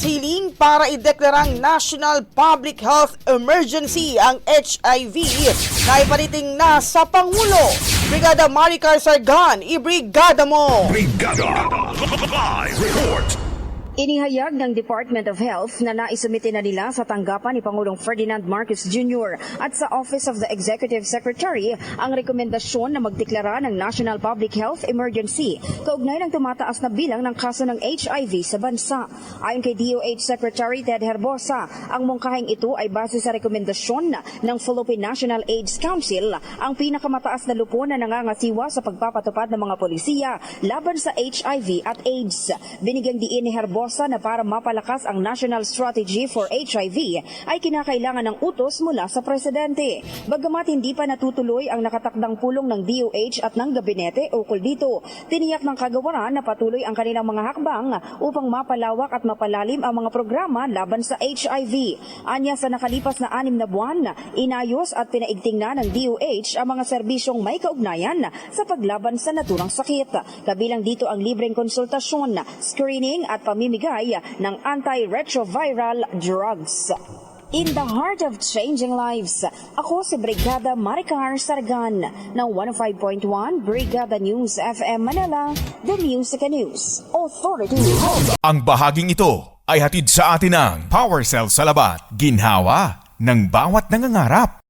Siling para ideklarang National Public Health Emergency ang HIV na ipaniting na sa Pangulo. Brigada Maricar Sargan, ibrigada mo! Brigada Live Report. Inihayag ng Department of Health na naisumite na nila sa tanggapan ni Pangulong Ferdinand Marcos Jr. at sa Office of the Executive Secretary ang rekomendasyon na magdeklara ng National Public Health Emergency kaugnay ng tumataas na bilang ng kaso ng HIV sa bansa. Ayon kay DOH Secretary Ted Herbosa, ang mungkahing ito ay base sa rekomendasyon ng Philippine National AIDS Council, ang pinakamataas na lupo na nangangasiwa sa pagpapatupad ng mga polisiya laban sa HIV at AIDS. Binigyang diin ni Herbosa na para mapalakas ang National Strategy for HIV ay kinakailangan ng utos mula sa Presidente. Bagamat hindi pa natutuloy ang nakatakdang pulong ng DOH at ng Gabinete ukol dito, tiniyak ng kagawaran na patuloy ang kanilang mga hakbang upang mapalawak at mapalalim ang mga programa laban sa HIV. Anya sa nakalipas na 6 na buwan, inayos at pinaigting na ng DOH ang mga serbisyong may kaugnayan sa paglaban sa naturang sakit. Kabilang dito ang libreng konsultasyon, screening at pamimigay ng antiretroviral drugs. In the heart of changing lives, ako si Brigada Maricar Sargan ng 105.1 Brigada News FM Manila, The Music and News Authority. Ang bahaging ito ay hatid sa atin ng Power Cell Salabat, ginhawa ng bawat nangangarap.